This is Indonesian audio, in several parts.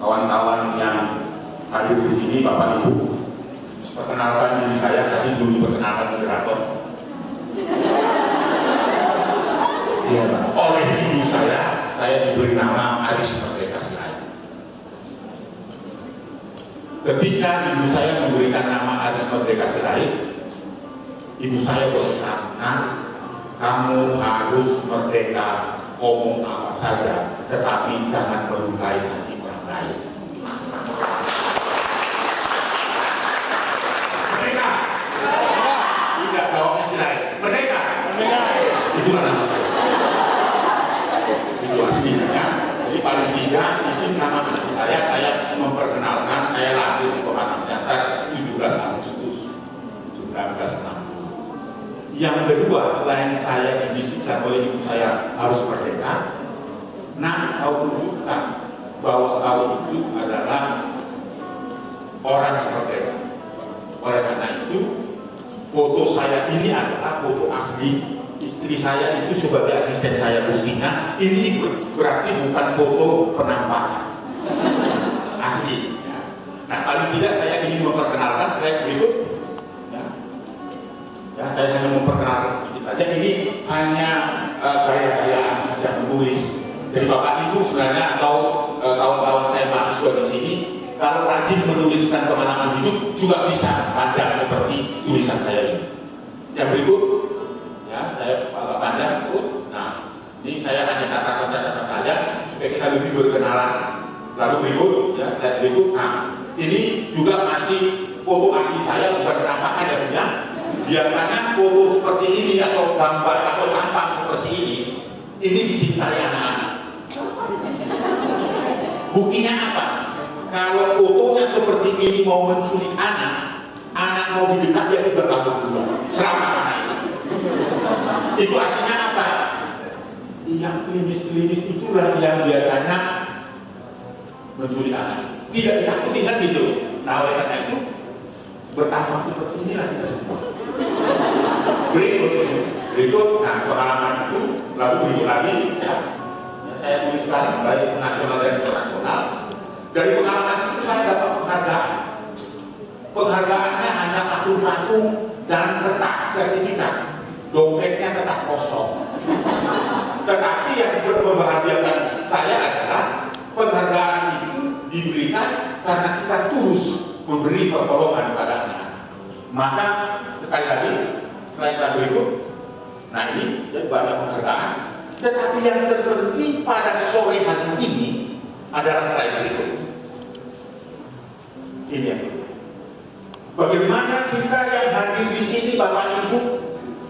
kawan-kawan yang hadir di sini, Bapak Ibu, perkenalkan diri saya, tapi dulu diperkenalkan moderator. Iya, Pak. Oleh ibu saya diberi nama Aris Merdeka Sirait. Ketika ibu saya memberikan nama Aris Merdeka Sirait, ibu saya berpesan, kamu harus merdeka, ngomong apa saja, tetapi jangan melukai hati orang lain. Merdeka? Tidak, jawabnya Sirait. Merdeka? Merdeka. Itulah nama saya. Itu aslinya. Jadi paling tidak itu nama asli saya memperkenalkan, saya lahir di Pematang Siantar 17 Agustus 1960. Yang kedua, selain saya dibisikkan oleh ibu saya harus merdeka, kau tunjukkan bahwa kau itu adalah orang yang merdeka. Oleh karena itu, foto saya ini adalah foto asli istri saya itu sebagai asisten saya buktinya. Ini berarti bukan foto penampakan, asli. Nah, paling tidak saya ingin memperkenalkan slide berikut. Saya hanya memperkenalkan sedikit saja. Ini hanya gaya-gayaan aja menulis. Dari Bapak Ibu sebenarnya atau kawan-kawan saya mahasiswa di sini, kalau rajin menuliskan pengalaman hidup juga bisa panjang seperti tulisan saya ini. Yang berikut, ya saya agak panjang terus. Nah, ini saya hanya catatan-catatan saja supaya kita lebih berkenalan. Lalu berikut, ya slide berikut. Nah, ini juga masih foto asli saya, bukan penampakan ya punya. Biasanya foto seperti ini atau gambar atau tampak seperti ini dicintai anak-anak. Buktinya apa? Kalau fotonya seperti ini mau menculik anak mau didekat dia sudah kabur duluan. Selamat anak itu. Itu artinya apa? Yang klinis-klinis itulah yang biasanya menculik anak. Tidak ditakuti kan gitu. Nah, oleh karena itu bertambah seperti inilah kita semua. Berikut, nah pengalaman itu, lalu berikut lagi ya, saya tuliskan baik nasional dan internasional. Dari pengalaman itu saya dapat penghargaan. Penghargaannya hanya patung-patung dan kertas sertifikat. Dompetnya tetap kosong. Tetapi yang membahagiakan saya adalah penghargaan itu diberikan karena kita tulus memberi pertolongan kepada anak-anak. Maka sekali lagi slide berikut. Nah ini ya, banyak penghargaan. Tetapi yang terpenting pada sore hari ini adalah slide berikut. Ini ya. Bagaimana kita yang hadir di sini, Bapak Ibu,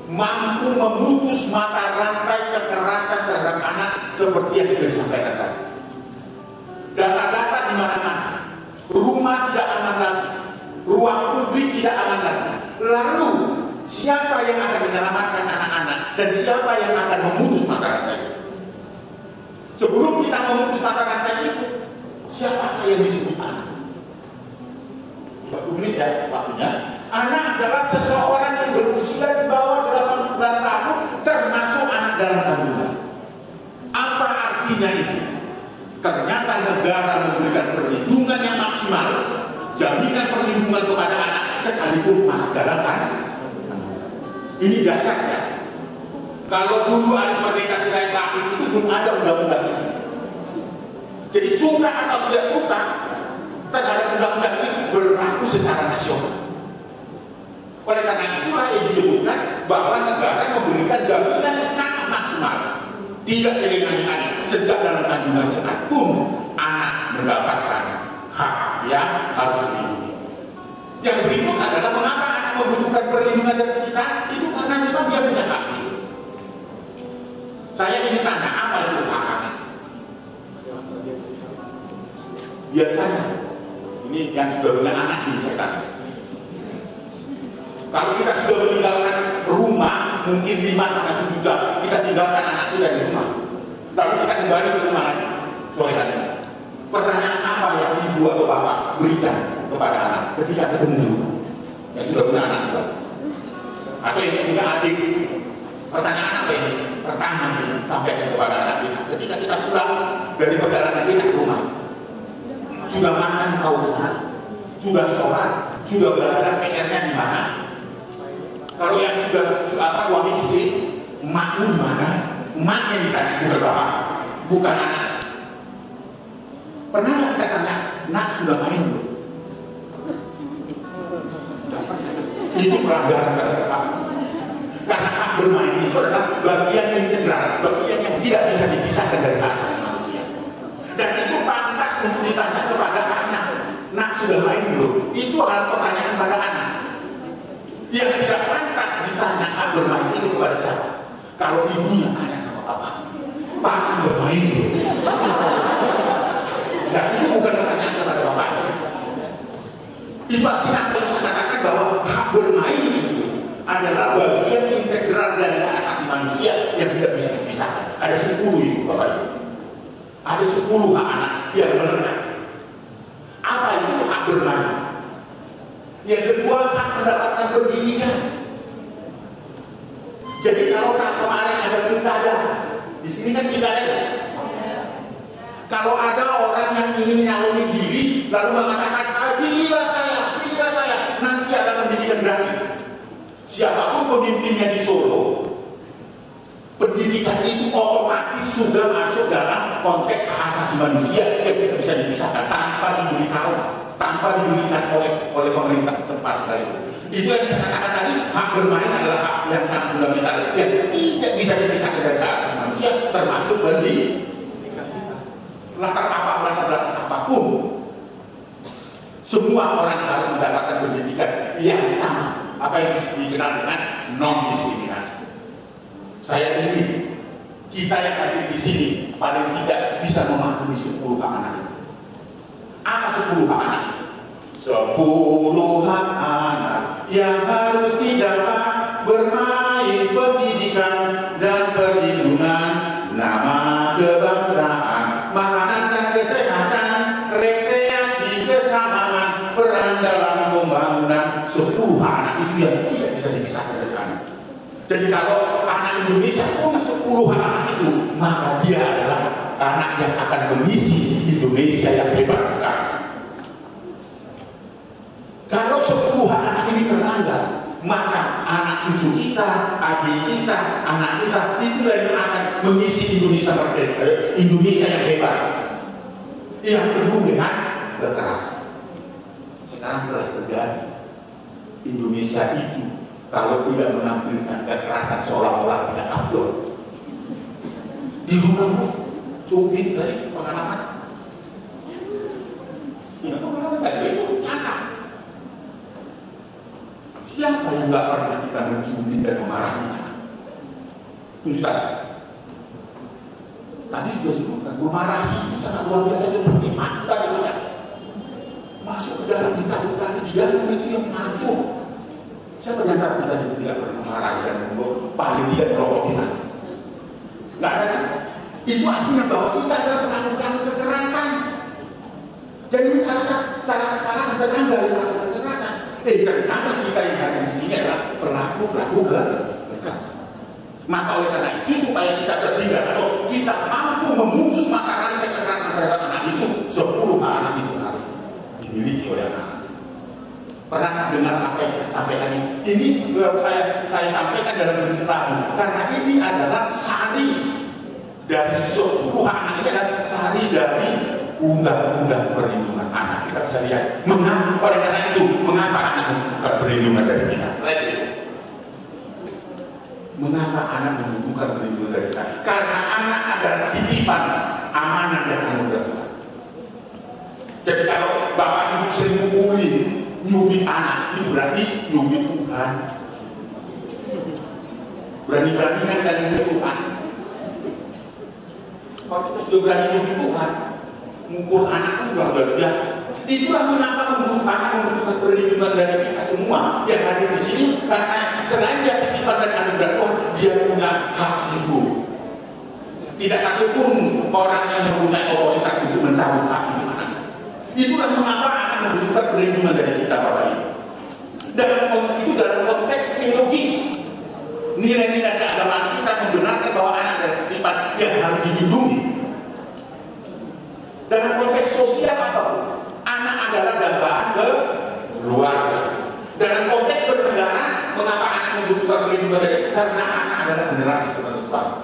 mampu memutus mata rantai kekerasan terhadap anak seperti yang sudah disampaikan tadi. Data-data di mana-mana, rumah tidak aman lagi, ruang publik tidak aman lagi. Lalu siapa yang akan menyelamatkan anak-anak dan siapa yang akan memutus mata rantai? Sebelum kita memutus mata rantai itu, siapa yang disebut anak? 20 menit ya waktunya. Anak adalah seseorang yang berusia di bawah 18 tahun, termasuk anak dalam kandungan. Apa artinya itu? Ternyata negara memberikan perlindungan yang maksimal, jaminan perlindungan kepada anak sekalipun masih dalam kandungan. Ini dasarnya. Kalau dulu Aris Merdeka Sirait lahir itu belum ada undang-undang ini. Jadi suka atau tidak suka terhadap undang-undang ini berlaku secara nasional. Oleh karena itulah yang disebutkan bahwa negara memberikan jaminan yang sangat maksimal. Tidak keringan-ringan sejak dalam kandungan sekalipun anak mendapatkan hak yang harus dilindungi. Yang berikut adalah mengapa anak membutuhkan perlindungan dari kita, itu karena memang dia punya hak itu. Saya ingin tanya, apa itu hak anak? Biasanya, ini yang sudah punya anak ini saya tanya. Kalau kita sudah meninggalkan rumah, mungkin 5-7 jam, kita tinggalkan anak kita di rumah. Lalu kita kembali ke rumah lagi, sore hari. Pertanyaan apa yang ibu atau bapak berikan kepada anak ketika ketemu yang sudah punya anak juga? Atau yang punya adik? Pertanyaan apa ini? Pertama sampaikan kepada anak kita ketika kita pulang dari perjalanan kita ke rumah. sudah makan taubat, sudah sholat, sudah belajar PR-nya di mana. Kalau yang sudah suami istri, emakmu di mana? Emaknya ditanya, bukan bapak, bukan anak. Pernah nggak kita tanya, nak sudah main belum? Itu pelanggaran terhadap. Karena hak bermain itu adalah bagian integral, bagian yang tidak bisa dipisahkan dari hak asasi manusia. Dan itu pantas untuk ditanya kepada anak, nak sudah main belum? Itu harus pertanyaan pada anak. Yang tidak pantas ditanya hak bermain itu kepada siapa? Kalau ibunya tanya sama bapak, pak sudah main belum? Dan itu bukan pertanyaan kepada bapak. Itu artinya apa yang saya katakan bahwa hak bermain itu adalah bagian integral dari hak asasi manusia yang tidak bisa dipisahkan. Ada 10 itu bapak ibu. Ada 10 hak anak yang melekat. Apa itu hak bermain? Yang kedua, hak mendapatkan pendidikan. Jadi kalau kemarin ada pilkada, di sini kan pilkada ya. Kalau ada orang yang ingin menyaloni diri lalu mengatakan, pilihlah saya, nanti ada pendidikan gratis. Siapapun pemimpinnya di Solo, pendidikan itu otomatis sudah masuk dalam konteks hak asasi manusia yang tidak bisa dipisahkan tanpa diberitahu, tanpa diberikan oleh pemerintah setempat sekali. Itu yang saya katakan tadi, hak bermain adalah hak yang sangat fundamental yang tidak bisa dipisahkan dari hak asasi manusia, termasuk pendidikan. Latar belakang apapun, semua orang harus mendapatkan pendidikan yang sama, apa yang dikenal dengan non-diskriminasi. Saya ingin kita yang hadir di sini paling tidak bisa memahami 10 hak anak. Apa 10 hak anak? 10 hak anak yang harus didapat: bermain, pendidikan, dan perlindungan, nama kebangsaan, makanan dan kesehatan, rekreasi, kesamaan, peran dalam pembangunan. 10 hak anak itu yang tidak bisa dipisahkan dari anak. Jadi kalau anak Indonesia punya 10 hak anak itu, maka dia adalah anak yang akan mengisi Indonesia yang hebat sekarang. Kalau 10 hak anak ini terlanggar, maka anak cucu kita, adik kita, anak kita itulah yang akan mengisi Indonesia merdeka, Indonesia yang hebat, yang penuh dengan kekerasan. Sekarang telah terjadi. Indonesia itu kalau tidak menampilkan kekerasan seolah-olah tidak abdul. Di rumah cubit dari pengalaman. Ya, pengalaman itu nyata. Siapa yang nggak pernah kita mencubit dan memarahi anak? Tunjukkan. Tadi sudah sebutkan, memarahi itu sangat luar biasa seperti mata dengan masuk ke dalam ditaruh di dalam itu yang maju. Siapa yang tahu kita tidak pernah marah dan paling tidak merokokin anak? Nggak ada kan? Itu artinya bahwa kita adalah pelaku kekerasan. Jadi salah tetangga yang melakukan kekerasan. Ternyata kita yang ada di sini adalah pelaku kekerasan. Maka oleh karena itu supaya kita terhindar atau kita mampu memutus mata rantai kekerasan terhadap anak itu, 10 anak itu harus dimiliki oleh anak. Pernah dengar apa yang saya sampaikan ini? Ini saya sampaikan dalam bentuk lagu karena ini adalah sari dari 10 anak ini adalah sari dari undang-undang perlindungan anak. Kita bisa lihat mengapa oleh karena itu mengapa anak membutuhkan perlindungan dari kita. Mengapa anak membutuhkan perlindungan dari kita? Karena anak adalah titipan, amanah dan anugerah Tuhan. Jadi kalau bapak ibu sering mukuli, nyubit anak, itu berarti nyubit Tuhan. Berani-beranikan kali nyubit Tuhan. Kalau kita sudah berani nyubit Tuhan, mukul anak itu sudah luar biasa. Itulah mengapa anak membutuhkan perlindungan dari kita semua yang hadir di sini, karena selain dia titipan dan anugerah Tuhan, dia punya hak hidup. Tidak satupun orang yang mempunyai otoritas untuk mencabut hak hidup anak. Itulah mengapa anak membutuhkan perlindungan dari kita, Bapak Ibu. Itu dalam konteks teologis. Nilai-nilai keagamaan kita membenarkan bahwa anak adalah titipan yang harus dilindungi. Dalam konteks sosial atau anak adalah dambaan keluarga. Dalam konteks bernegara, mengapa anak membutuhkan perlindungan? Karena anak adalah generasi penerus bangsa.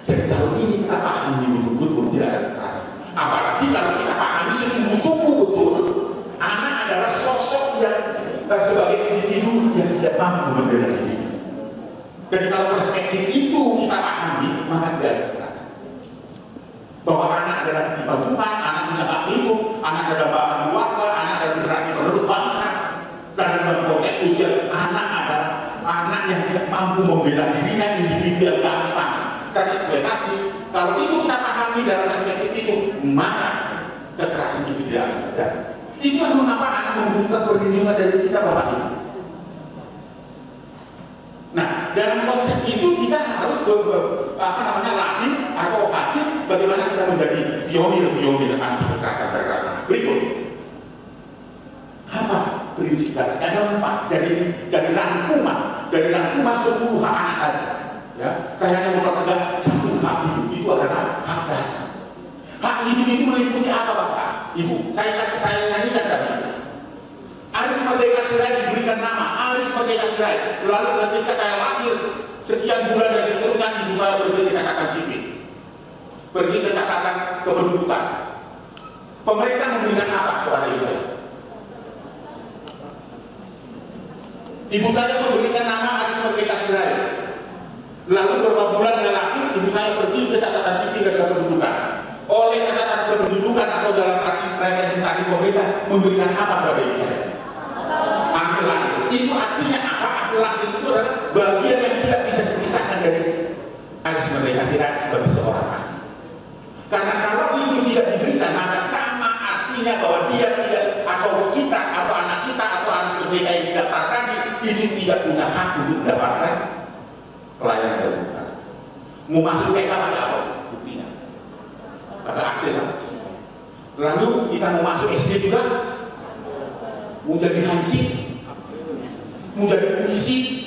Jadi kalau ini kita pahami betul-betul tidak ada kekerasan. Apalagi kalau kita pahami sungguh-sungguh betul, anak adalah sosok yang sebagai individu yang tidak mampu membela diri. Jadi kalau perspektif itu kita pahami, maka tidak ada kekerasan. Bahwa anak adalah titipan Tuhan, anak punya hak hidup, anak adalah bahan keluarga, anak adalah generasi penerus bangsa. Dan dalam konteks sosial, anak adalah anak yang tidak mampu membela dirinya, individu yang gampang tereksploitasi. Kalau itu kita pahami dalam perspektif itu, maka kekerasan itu tidak akan terjadi. Itulah mengapa anak membutuhkan perlindungan dari kita, Bapak Ibu. Nah, dalam konteks itu kita harus latih atau hadir bagaimana kita menjadi pionir anti kekerasan terhadap anak. Berikut, apa prinsip dasarnya? Ada 4 dari rangkuman 10 hak anak tadi. Ya, saya hanya mempertegas 1 hak hidup, itu adalah hak dasar. Hak hidup itu meliputi apa, Bapak Ibu? Saya nyanyikan tadi. Aris Merdeka Sirait diberikan nama Aris Merdeka Sirait. Lalu ketika saya lahir sekian bulan dan seterusnya, ibu saya pergi ke catatan sipil, pergi ke catatan kependudukan. Pemerintah memberikan apa kepada ibu saya? Ibu saya memberikan nama Aris Merdeka Sirait. Lalu beberapa bulan saya lahir, ibu saya pergi ke catatan sipil dan kependudukan. Oleh catatan kependudukan atau dalam arti representasi pemerintah memberikan apa kepada ibu saya? Akte lahir. Itu artinya apa? Akte lahir itu adalah bagian yang tidak bisa dipisahkan dari Aris Merdeka Sirait sebagai seorang anak. Karena kalau itu tidak diberikan, maka sama artinya bahwa dia tidak, atau kita, atau anak kita, atau Aris Merdeka yang didaftar tadi, itu tidak punya hak untuk mendapatkan pelayanan dari kita. Mau masuk TK pada apa? Buktinya pada akte kan? Lalu kita mau masuk SD juga, mau jadi hansip, mau jadi polisi,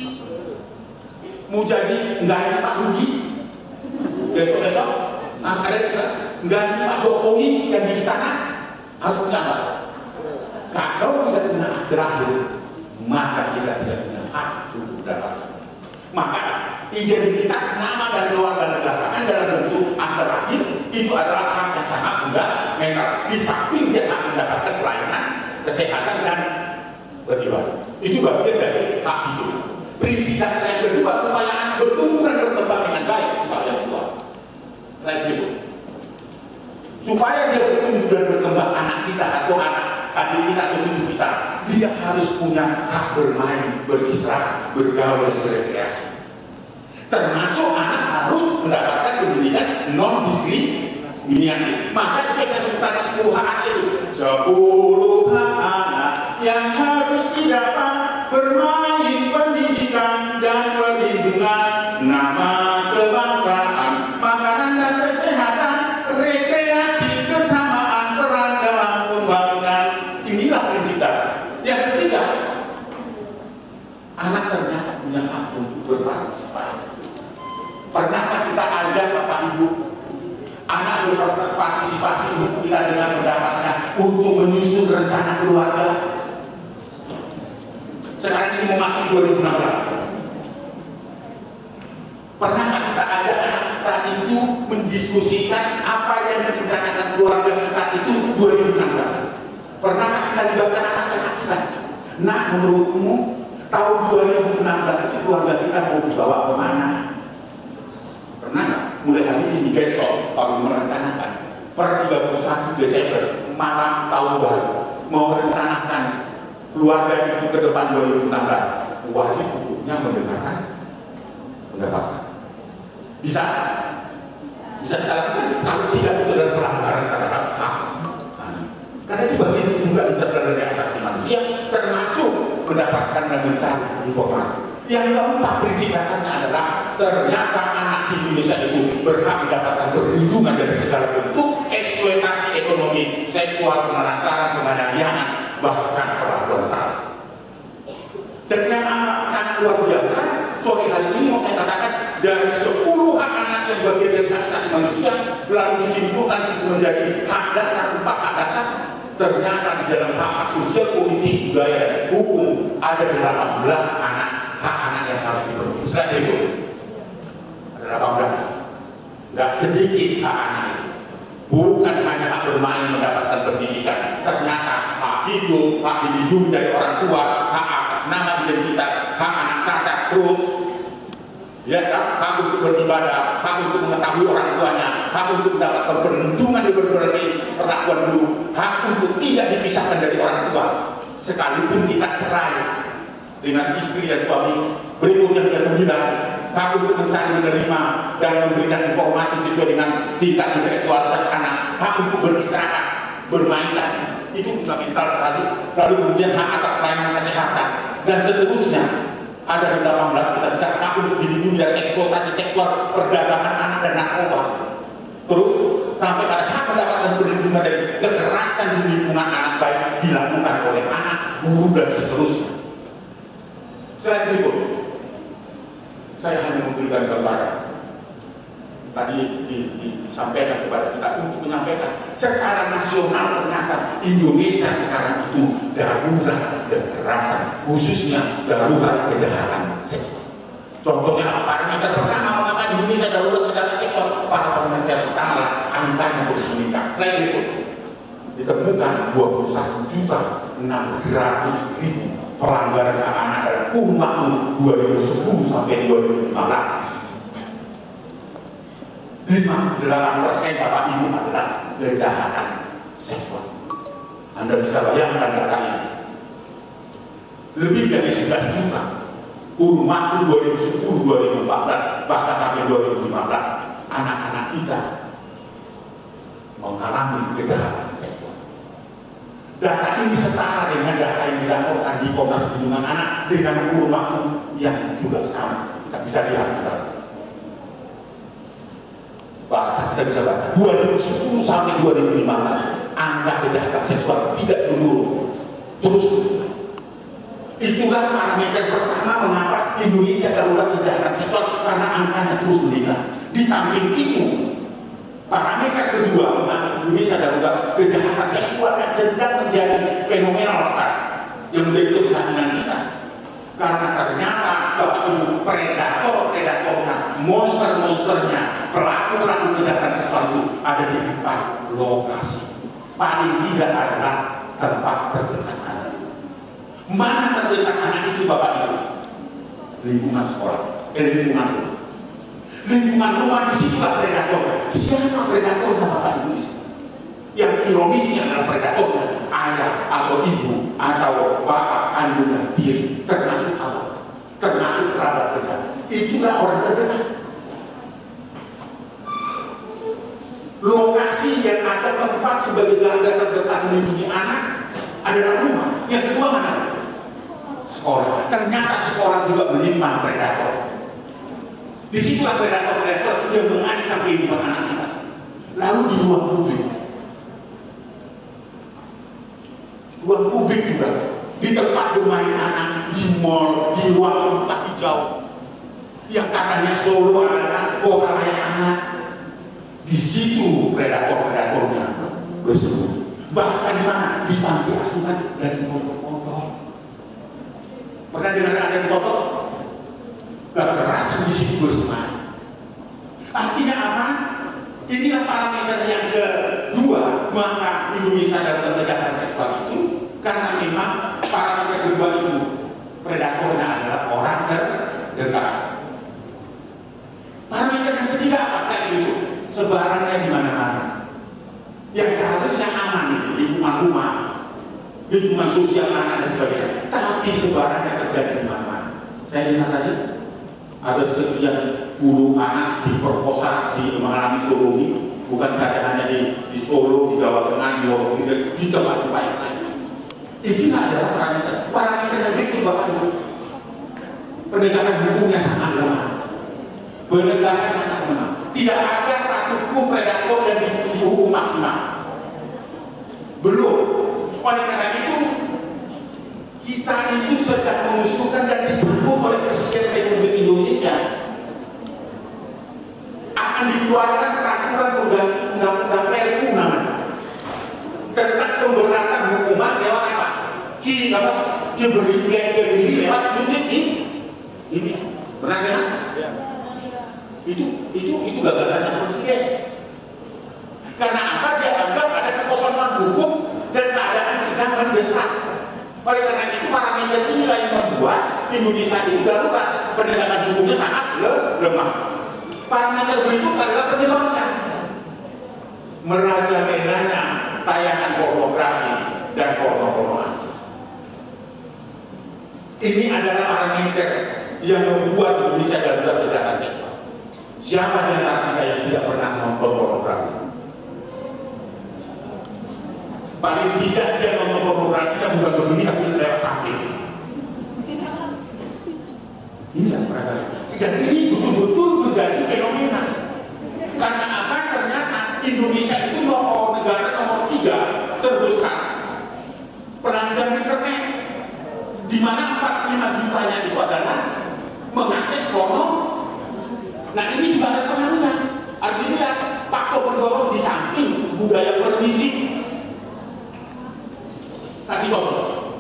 mau jadi ngganti Pak Rudi, besok-besok harus ada juga ngganti Pak Jokowi yang di istana, harus punya apa? Kalau tidak punya akte lahir, maka kita tidak punya hak untuk mendapatkan. Maka identitas nama dan keluarga negaraan dalam bentuk akte lahir itu adalah hak yang sangat fundamental. Di samping dia akan mendapatkan pelayanan kesehatan dan beribadah. Itu bagian dari hak hidup. Prinsip dasar yang kedua, supaya anak bertumbuh dan berkembang dengan baik, supaya yang kedua, saya gitu. Supaya dia bertumbuh dan berkembang, anak kita atau adik kita atau cucu kita, dia harus punya hak bermain, beristirahat, bergaul, berrekreasi. Termasuk anak harus mendapatkan pendidikan non-diskriminasi. Maka jika saya sebutkan 10 hak anak itu, 10 hak anak yang harus didapat: bermain, pendidikan dan perlindungan, nama, kebangsaan, makanan dan kesehatan, rekreasi, kesamaan peran dalam pembangunan. Inilah prinsip dasar. Yang ketiga, anak ternyata punya hak untuk berpartisipasi. Pernahkah kita ajak Bapak Ibu anak berpartisipasi untuk kita dengan pendapatnya untuk menyusun rencana keluarga? Sekarang ini memasuki 2016. Pernahkah kita ajak anak kita itu mendiskusikan apa yang direncanakan keluarga kita itu 2016? Pernahkah kita libatkan anak-anak kita? Nah, menurutmu tahun 2016 itu keluarga kita mau dibawa kemana? Pernah mulai hari ini besok baru merencanakan per 31 Desember malam tahun baru mau merencanakan keluarga itu ke depan 2016, wajib hukumnya mendengarkan pendapat. Bisa kita lakukan. Kalau tidak, itu adalah pelanggaran terhadap hak. Karena itu bagian juga dari asasi manusia, termasuk mendapatkan dan mencari informasi. Yang keempat, prinsip dasarnya adalah ternyata anak di Indonesia itu berhak mendapatkan perlindungan dari segala bentuk eksploitasi ekonomi, seksual, penelantaran, penganiayaan, bahkan perlakuan salah. Dan yang amat sangat luar biasa, sore hari ini mau saya katakan, dari 10 hak anak yang bagian dari hak asasi manusia lalu disimpulkan menjadi hak dasar, 4 hak dasar, Ternyata di dalam hak sosial, politik, budaya, dan hukum ada 18 hak anak yang harus dipenuhi. Selain itu, ada 18. Tidak sedikit hak anak itu. Bukan hanya hak bermain, mendapatkan pendidikan. Ternyata hak hidup, hak dilindungi dari orang tua, hak atas nama identitas, hak anak cacat terus. Ya kan, hak untuk beribadah, hak untuk mengetahui orang tuanya, hak untuk mendapatkan perlindungan di berbagai perlakuan dulu, hak untuk tidak dipisahkan dari orang tua. Sekalipun kita cerai dengan istri dan suami, berikutnya ke 9, hak untuk mencari, menerima, dan memberikan informasi sesuai dengan tingkat intelektualitas anak, hak untuk beristirahat, bermain lagi, itu fundamental sekali. Lalu kemudian hak atas pelayanan kesehatan, dan seterusnya. Ada 18 kita bicara hak untuk dilindungi dari eksploitasi seksual, perdagangan anak dan narkoba. Terus sampai pada hak mendapatkan perlindungan dari kekerasan di lingkungan anak baik dilakukan oleh anak, guru dan seterusnya. Selain itu, saya hanya memberikan gambaran. Tadi disampaikan kepada kita untuk menyampaikan secara nasional ternyata Indonesia sekarang itu darurat kekerasan, khususnya darurat kejahatan seksual. Contohnya parameter pertama mengapa Indonesia darurat kejahatan seksual? Parameter pertama angkanya terus meningkat. Selain itu ditemukan 21.600.000 pelanggaran hak anak dalam kurun waktu 2010 sampai 2015. 58% Bapak Ibu adalah kejahatan seksual. Anda bisa bayangkan data ini. Lebih dari 11 juta kurun waktu 2010-2014 bahkan sampai 2015 anak-anak kita mengalami kejahatan seksual. Data ini setara dengan data yang dilaporkan di Komnas Perlindungan Anak dengan kurun waktu yang juga sama. Kita bisa lihat misalnya. Bahkan kita bisa baca 2010 sampai 2015 angka kejahatan seksual tidak menurun, terus. Itulah parameter pertama mengapa Indonesia darurat kejahatan seksual, karena angkanya terus meningkat. Di samping itu, parameter kedua mengapa Indonesia darurat kejahatan seksual yang sedang menjadi fenomenal sekarang, yang menjadi keprihatinan kita. Karena ternyata Bapak Ibu predatornya, monsternya, pelaku kejahatan seksual itu ada di 4 lokasi. Paling tidak adalah tempat terdekat anak. Mana terdekat anak itu Bapak Ibu? Lingkungan sekolah, lingkungan rumah, disitulah predatornya. Siapa predatornya Bapak Ibu? Yang ironisnya adalah predatornya ayah atau ibu atau bapak kandungan diri, termasuk apa? Termasuk kerabat dekat. Itulah orang terdekat. Lokasi yang ada tempat sebagai garda terdekat melindungi anak adalah rumah. Yang kedua mana? Sekolah. Ternyata sekolah juga menyimpan predator. Disitulah predator-predator yang mengancam kehidupan anak kita. Lalu di ruang publik. Ruang publik juga, di tempat bermain anak, di mall, di ruang tempat hijau, yang katanya Solo adalah kota layak anak. Di situ predator-predatornya bersembunyi. Bahkan di mana? Di panti asuhan dan di pondok-pondok. Pernah dengar ada di pondok? Kekerasan di situ bersembunyi. Artinya apa? Inilah parameter yang kedua, maka Indonesia dalam kejahatan seksual itu, karena memang parameter kedua itu predatornya adalah orang terdekat. Parameter yang ketiga apa saya itu? Sebarannya di mana-mana. Yang seharusnya aman, lingkungan rumah, lingkungan sosial anak dan sebagainya. Tapi sebarannya terjadi di mana-mana. Saya lihat tadi ada sekian puluh anak diperkosa di mengalami sodomi, bukan saja hanya di Solo, di Jawa Tengah, di Wonogiri, di tempat-tempat yang lain. Inilah adalah parameter yang bikin Bapak Ibu. Penegakan hukumnya sangat lemah. Penegakan sangat lemah. Tidak ada satu hukum predator yang dihukum maksimal. Belum. Oleh karena itu, kita itu sedang mengusulkan dan disambut oleh Presiden Republik Indonesia akan dikeluarkan peraturan undang-undang PRU namanya tentang pemberatan hukuman lewat apa? Diberi lewat suntik ini. Benar kan? Ya. Itu gagasannya presiden. Karena apa? Dia anggap ada kekosongan hukum dan keadaan sedang mendesak. Oleh karena itu parameter inilah yang membuat Indonesia itu darurat, penegakan hukumnya sangat lemah. Parameter berikut adalah penyebabnya. Merajalenanya tayangan pornografi dan pornografi. Ini adalah parameter yang membuat Indonesia darurat kejahatan seksual. Siapa di antara kita yang tidak pernah nonton pornografi? Paling tidak dia nonton pornografi yang bukan begini tapi lewat samping. Iya, dan ini betul-betul menjadi fenomena. Karena apa? Ternyata Indonesia itu negara nomor 3 terbesar pelanggan internet, di mana 45 jutanya itu adalah mengakses porno. Nah ini juga ada pengaruhnya. Harus dilihat faktor pendorong di samping budaya permisi. Kasih contoh,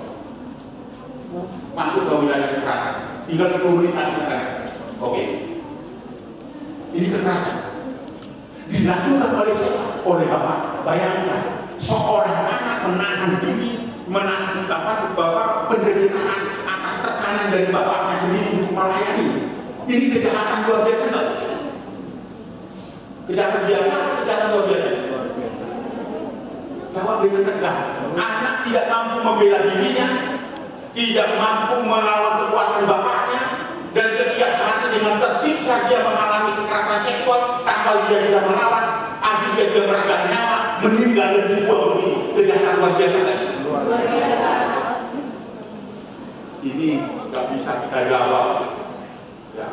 masuk ke wilayah kekerasan, tinggal 10 menit lagi. Oke, ini kekerasan dilakukan oleh siapa? Oleh bapak. Bayangkan seorang anak menahan diri, menahan bapak penderitaan atas tekanan dari bapaknya sendiri untuk melayani. Ini kejahatan luar biasa. Kejahatan biasa atau kejahatan luar biasa? Jawab dengan tegas. Anak tidak mampu membela dirinya, tidak mampu melawan kekuasaan bapaknya, dan setiap hari dengan tersiksa dia mengalami kekerasan seksual tanpa dia bisa melawan. Akhirnya dia meregang nyawa, meninggal dan dibuang begini. Kejahatan luar biasa kan? Ini nggak bisa kita jawab. Ya.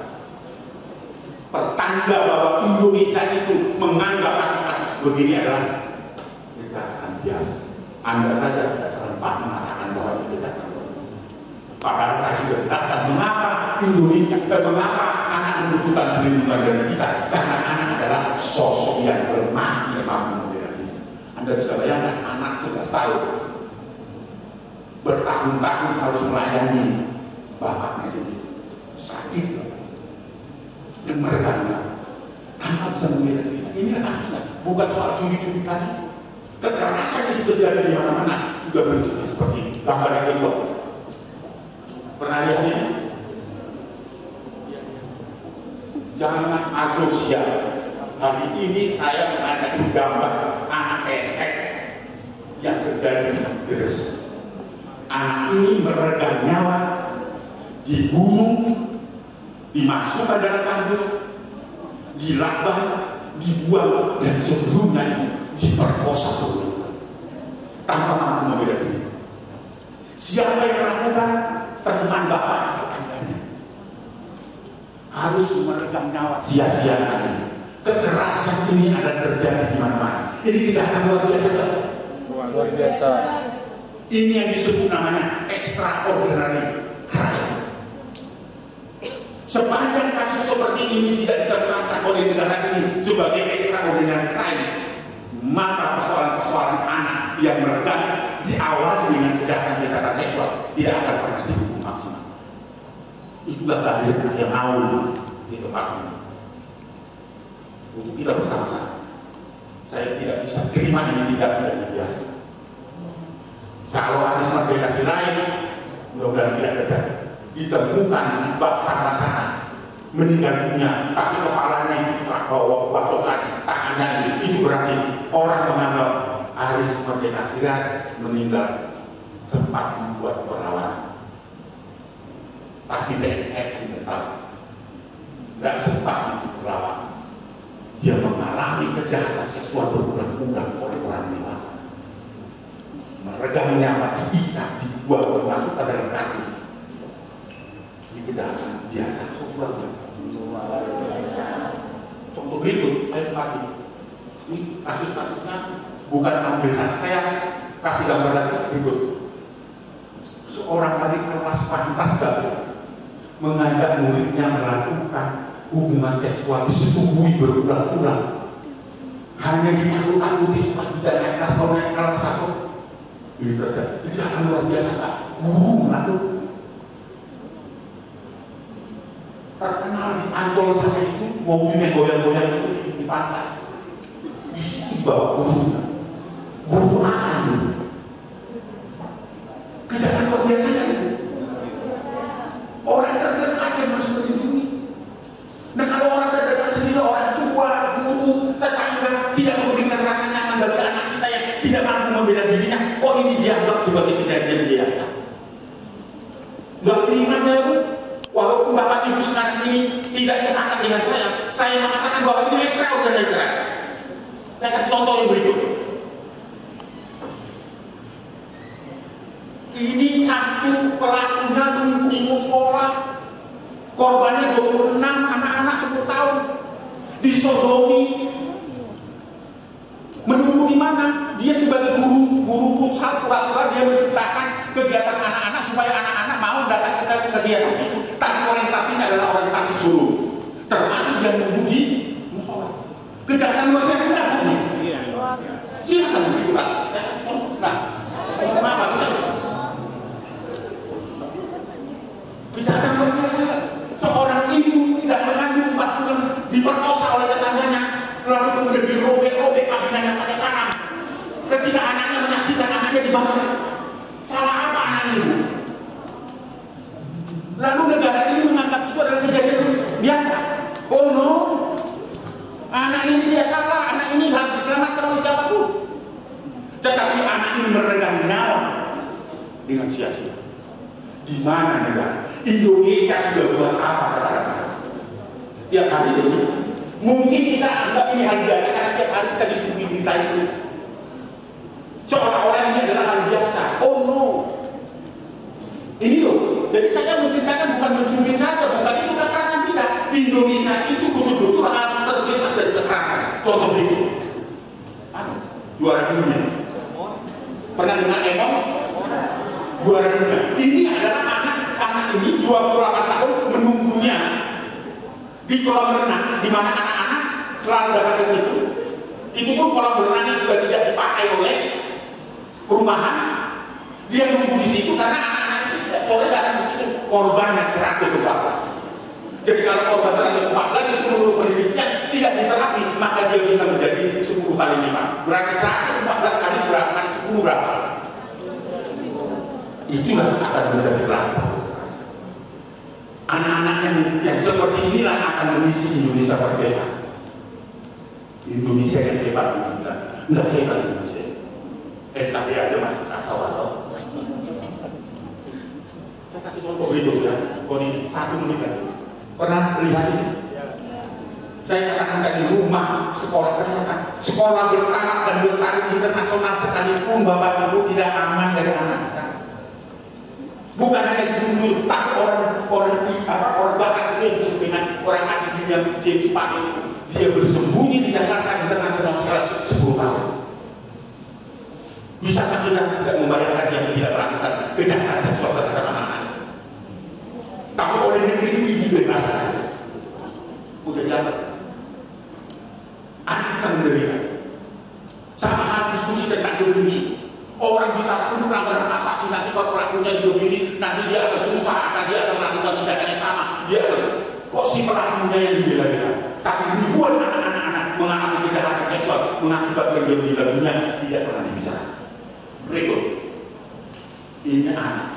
Pertanda bahwa Indonesia itu menganggap kasus-kasus begini adalah kejahatan biasa. Anda saja tidak sempat mengatakan bahwa itu kejahatan. Padahal saya sudah jelaskan mengapa Indonesia dan mengapa anak membutuhkan perlindungan dari kita. Karena anak adalah sosok yang lemah, yang mampu membela diri. Anda bisa bayangkan anak 11 tahun bertahun-tahun harus melayani bapaknya sendiri, sakit dan meregangnya tanpa bisa membela diri. Ini kasusnya, bukan soal curi-curi tadi. Kekerasan itu terjadi di mana-mana, juga bentuknya seperti ini. Gambar yang kedua, pernah lihat ini? Jangan asosial. Hari ini saya mengadakan gambar anak pendek yang terjadi di Gresik. Anak ini meregang nyawa, dibunuh, dimasukkan dalam kardus, dilakban, dibuang, dan sebelumnya itu diperkosa tanpa mampu membela diri. Siapa yang melakukan? Teman bapak atau tetangganya. Harus meregang nyawa sia-sia. Kekerasan ini ada terjadi di mana-mana. Ini kejahatan luar biasa. Luar biasa. Ini yang disebut namanya extraordinary crime. Sepanjang kasus seperti ini tidak ditetapkan oleh negara ini sebagai extraordinary crime, maka persoalan-persoalan anak yang meregang diawali dengan kejahatan-kejahatan seksual tidak akan pernah dihukum maksimal. Itulah kehadiran yang awal di tempat ini. Untuk kita bersama-sama, saya tidak bisa terima ini tidak menjadi biasa. Kalau Aris Merdeka Sirait, mudah-mudahan tidak terjadi. Ditemukan di bak sana-sana, meninggal dunia, tapi kepalanya itu bacokan, tangannya itu berarti orang menganggap Aris Merdeka Sirait meninggal sempat membuat perlawanan. Tapi BNN sudah tahu, tidak sempat berlawan. Dia mengalami kejahatan seksual berulang-ulang oleh orang dewasa. Meregang nyawa, diikat, dibuang, termasuk ke dalam kardus. Ini kejahatan biasa, luar biasa. Contoh berikut, saya kasih. Ini kasus-kasusnya bukan ambil sana. Saya kasih gambar lagi berikut. Seorang wali kelas pantas mengajak muridnya melakukan hubungan seksual disetujui berulang-ulang hanya ditakut-takuti supaya tidak naik kelas, kalau naik kelas satu ini terjadi kejahatan luar biasa Pak. Lalu terkenal di Ancol saya itu mobilnya goyang-goyang itu di pantai, di situ dibawa guru anak itu kejahatan luar biasa kan itu. Orang terdekat yang harus melindungi. Nah kalau orang terdekat sendiri, orang tua, guru, tetangga tidak memberikan rasa nyaman bagi anak kita yang tidak mampu membela dirinya, kok ini dianggap sebagai kejadian biasa? Nggak terima saya Bu. Walaupun bapak ibu sekarang ini tidak sepakat dengan saya mengatakan bahwa ini extraordinary crime. Saya kasih contoh yang berikut. Ini satu pelakunya nunggu di musola, korbannya 26, anak-anak 10 tahun, disodomi. Menunggu di mana? Dia sebagai guru pusat, pura-pura dia menciptakan kegiatan anak-anak supaya anak-anak mau datang ke kegiatan itu. Tapi orientasinya adalah orientasi suruh, termasuk yang nunggu di musola. Kejahatan luar biasa nggak Bu? Silakan begitu Pak. Nah, kenapa? Kejahatan luar biasa. Seorang ibu tidak mengandung 4 bulan diperkosa oleh tetangganya, lalu kemudian dirobek-robek kakinya pakai tangan. Ketika anaknya menyaksikan anaknya dibakar, salah apa anaknya ibu? Lalu negara ini menganggap itu adalah kejadian biasa. Oh no, anak ini dia salah, anak ini harus diselamatkan oleh siapapun. Tetapi anak ini meregang nyawa dengan sia-sia. Di mana negara? Indonesia sudah buat apa kepada kita? Tiap hari ini, mungkin kita anggap ini hal biasa karena tiap hari kita disuguhi berita itu. Seolah-olah ini adalah hal biasa. Oh no, ini loh. Jadi saya menceritakan bukan mencuri saja, bukan itu kekerasan kita. Indonesia itu betul-betul harus terbebas dari kekerasan. Contoh berikut, juara dunia. Pernah dengar Emon? Juara dunia. Ini adalah anak ini 28 tahun menunggunya di kolam renang, di mana anak-anak selalu datang ke situ. Itu pun kolam renangnya sudah tidak dipakai oleh perumahan. Dia nunggu di situ karena anak-anak itu setiap sore datang di situ. Korbannya 114. Jadi kalau korban 114 itu menurut penelitian tidak diterapi, maka dia bisa menjadi 10 kali lipat. Berarti 114 kali berapa? Kali 10 berapa? Itulah akan menjadi berapa. Anak-anak yang seperti inilah akan mengisi Indonesia merdeka. Indonesia yang hebat, enggak hebat Indonesia. Tapi aja masih kacau atau. Saya kasih contoh berikut ya. Ini 1 menit lagi. Pernah lihat ini? Saya katakan tadi rumah sekolah ternyata sekolah bertaraf dan bertaraf internasional sekalipun Bapak Ibu tidak aman dari anak kita. Bukan hanya dibunuh, tapi orang bakar itu yang disebut dengan orang asing yang James Pan itu, dia bersembunyi di Jakarta International 10 tahun. Bisakah kita tidak membayangkan yang tidak melakukan kejahatan seksual terhadap anak-anak? Tapi oleh negeri ini dibebaskan. Udah dianggap anak kita menderita. Sama hal diskusi tentang diri. Orang bicara pun pelanggaran asasi, nanti kalau pelakunya didobiri, nanti dia akan susah, dia akan melakukan tindakan yang sama. Dia akan, kok si pelakunya yang dibela-bela? Tapi ribuan anak-anak mengalami kejahatan seksual mengakibatkan dia meninggal dunia tidak pernah dibicarakan. Berikut, ini anak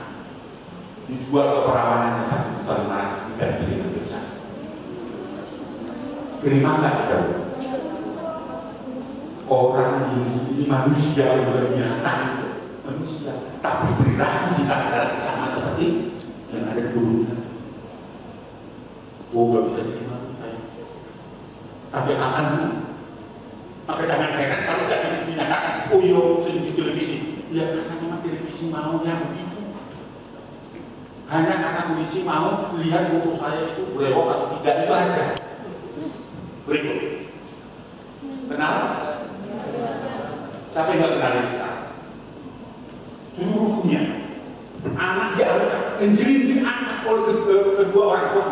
dijual ke perawanannya 1.500.000 diganti dengan dosa. Terima nggak kita? Orang ini manusia bukan binatang, manusia. Tapi perilaku kita adalah sama seperti yang ada di dunia. Oh, nggak bisa terima saya. Sampai kapan? Maka jangan heran kalau tidak dinyatakan. Oh iya, sering di televisi. Ya karena memang televisi maunya begitu. Hanya karena polisi mau lihat foto saya itu berewok atau tidak, itu aja. Berikut. Kenapa? Tapi nggak kenal ini sekarang. Seluruhnya anak diangkat, menjerinjing anak oleh kedua orang tua.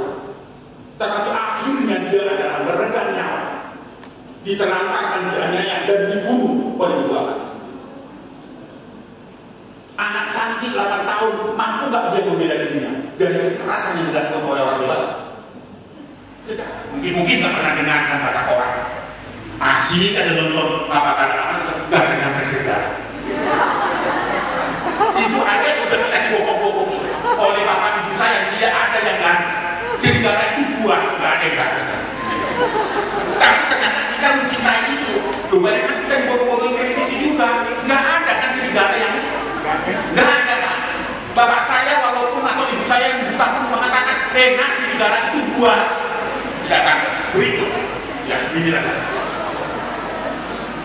Tetapi akhirnya dia adalah meregang nyawa, ditelantarkan di dianiaya dan dibunuh oleh bapak. Anak cantik 8 tahun, mampu nggak dia membela dirinya dari kekerasan yang dilakukan oleh orang dewasa? Mungkin nggak pernah dengar dan baca koran. Asik ada nonton ganteng-ganteng serigala. Itu aja sudah kita dibokong-bokong oleh bapak ibu saya, tidak ada yang ganteng. Serigala itu buas, nggak ada yang ganteng. Tapi ternyata kita mencintai itu. Loh, banyak kan kita dibokong-bokong televisi juga, nggak ada kan serigala yang nggak ada kan. Bapak saya walaupun atau ibu saya yang buta pun mengatakan, enak serigala itu buas. Tidak kan? Berikut. Ya, inilah.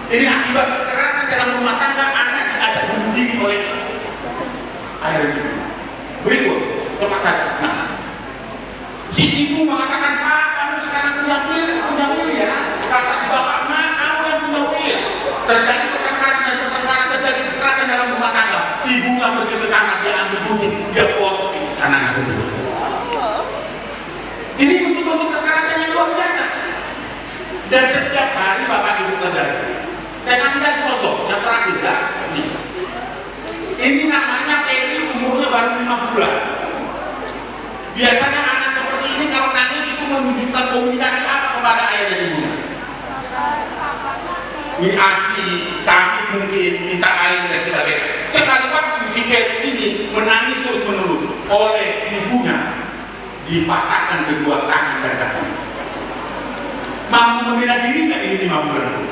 Ini akibat kekerasan dalam rumah tangga, anak diajak bunuh diri oleh ayah dan ibu. Berikut, tempat tadi. Nah, si ibu mengatakan, Pak, kamu sekarang punya wil ya. Kata si bapak, Mak, kamu yang punya wil. Terjadi pertengkaran dan pertengkaran, terjadi kekerasan dalam rumah tangga. Ibu nggak pergi ke kamar, dia ambil gunting, dia potong anaknya sendiri. Ini bentuk-bentuk kekerasan yang luar biasa. Dan setiap hari bapak ibu terjadi. Saya kasih lagi contoh yang terakhir ya. Ini namanya Peri, umurnya baru 5 bulan. Biasanya anak seperti ini kalau nangis itu menunjukkan komunikasi apa kepada ayah dan ibunya? Ini ASI, sakit mungkin, minta air dan sebagainya. Sekali waktu si Peri ini menangis terus menerus oleh ibunya, dipatahkan kedua tangan dan kakinya. Mampu membela diri nggak ini 5 bulan?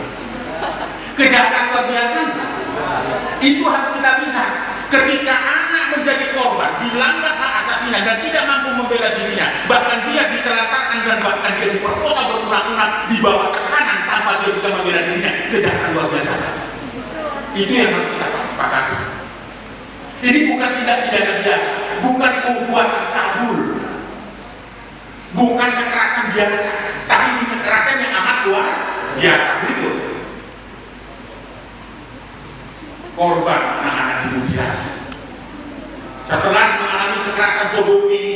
Kejahatan luar biasa. Itu harus kita lihat. Ketika anak menjadi korban, dilanggar hak asasinya dan tidak mampu membela dirinya, bahkan dia ditelantarkan dan bahkan dia diperkosa berulang-ulang di bawah tekanan tanpa dia bisa membela dirinya, kejahatan luar biasa. Itu yang harus kita sepakati. Ini bukan tindak pidana biasa, bukan perbuatan cabul, bukan kekerasan biasa, tapi ini kekerasan yang amat luar biasa. Berikut. Korban anak-anak dimutilasi. Setelah mengalami kekerasan sodomi,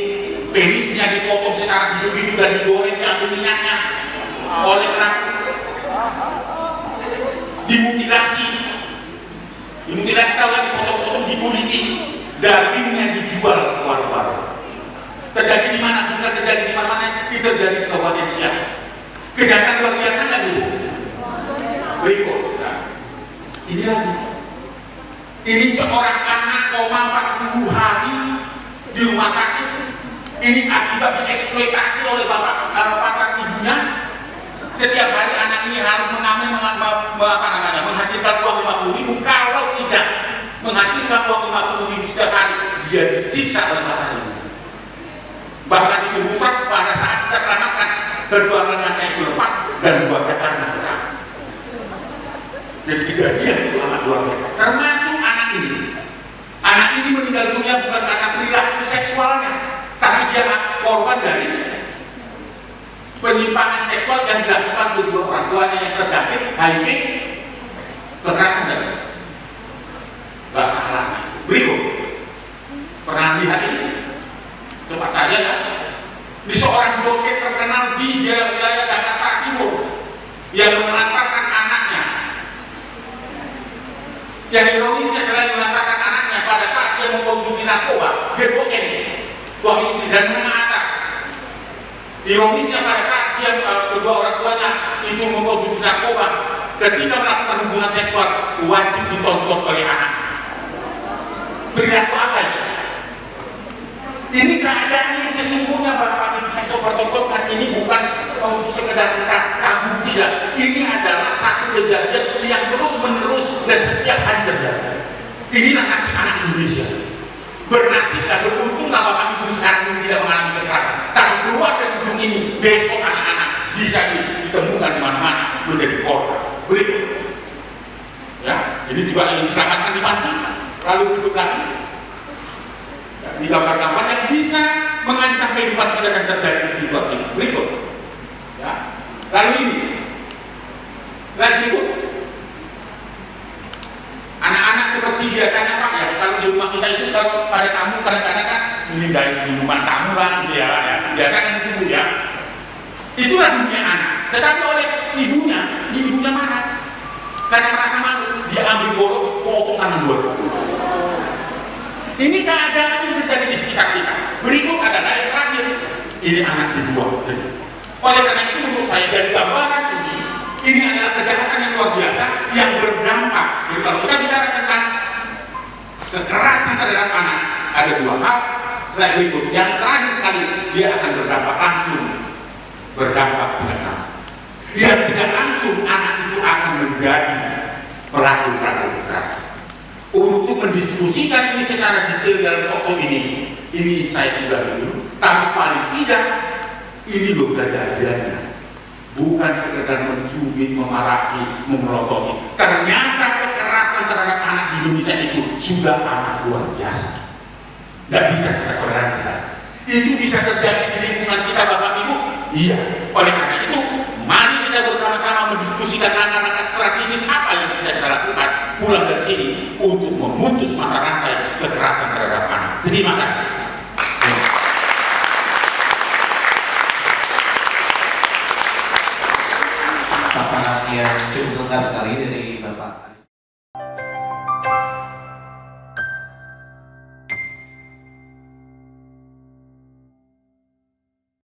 penisnya dipotong secara hidup-hidup dan digoreng, diambil minyaknya oleh pelaku. Dimutilasi tahu kan, dipotong-potong, dikuliti, dagingnya dijual keluar-keluar. Terjadi di mana? Bukan terjadi di mana-mana, itu terjadi di Kabupaten Siak. Kejahatan luar biasa kan dulu. Berikut. Ini lagi. Ini seorang anak koma 40 hari di rumah sakit. Ini akibat dieksploitasi oleh bapak pacar ibunya. Setiap hari anak ini harus mengamen menghasilkan uang 50.000. Kalau tidak menghasilkan uang 50.000 setiap hari, dia disiksa oleh pacar ibunya. Bahkan itu rusak pada saat kita selamatkan, kedua lengannya itu lepas dan dua jakarnya pecah. Jadi kejadian itu amat luar biasa. Termasuk anak ini. Anak ini meninggal dunia bukan karena perilaku seksualnya, tapi dia korban dari penyimpangan seksual yang dilakukan kedua orang tuanya yang terjangkit HIV, kekerasan dan bahasa akhlaknya. Berikut. Pernah lihat ini? Cepat saja ya. Ini seorang dosen terkenal di wilayah Jakarta Timur yang melantarkan anaknya. Yang ironisnya selain melantarkan anaknya pada saat dia mengkonsumsi narkoba, dia dosen, suami istri dan menengah atas. Ironisnya pada saat dia kedua orang tuanya itu mengkonsumsi narkoba, ketika melakukan hubungan seksual wajib ditonton oleh anaknya. Perilaku apa itu? Ini keadaan yang sesungguhnya Bapak Ibu saya pertontonkan ini bukan untuk sekedar kita kagum, tidak. Ini adalah satu kejadian yang terus menerus dan setiap hari terjadi. Inilah nasib anak Indonesia. Bernasib dan beruntunglah Bapak Ibu sekarang ini tidak mengalami kekerasan. Tapi keluar dari gedung ini, besok anak-anak bisa ditemukan di mana-mana menjadi korban. Berikut. Ya, ini juga yang diselamatkan di panti, lalu duduk lagi. Di gambar-gambar yang bisa mengancam kehidupan kita dan terjadi di situ. Berikut. Ya. Lalu ini. Slide berikut. Anak-anak seperti biasanya Pak ya, kalau di rumah kita itu kalau pada tamu kadang-kadang kan ini dari minuman tamu lah gitu ya, biasa kan itu ya. Itulah dunia anak. Tetapi oleh ibunya mana? Karena merasa malu, dia ambil golok, potong tangan golok. Ini keadaan yang terjadi di sekitar kita. Berikut adalah yang terakhir. Ini anak dibuang. Oleh karena itu menurut saya dari gambaran ini adalah kejahatan yang luar biasa yang berdampak. Jadi kalau kita bicara tentang kekerasan terhadap anak, ada dua hal. Saya berikut. Yang terakhir sekali, dia akan berdampak langsung. Berdampak tidak langsung. Yang tidak langsung, anak itu akan menjadi pelaku-pelaku kekerasan. Untuk mendiskusikan ini secara detail dalam talkshow ini saya sudah dulu. Tapi paling tidak, ini loh kejadiannya. Bukan sekedar mencubit, memarahi, memerototi. Ternyata kekerasan terhadap anak di Indonesia itu sudah amat luar biasa. Tidak bisa kita toleransi. Itu bisa terjadi di lingkungan kita, Bapak Ibu. Iya. Oleh karena itu, mari kita bersama-sama mendiskusikan langkah-langkah strategis apa yang bisa kita lakukan pulang dari sini untuk memutus mata rantai kekerasan terhadap anak. Terima kasih. Paparan yang cukup lengkap sekali dari Bapak.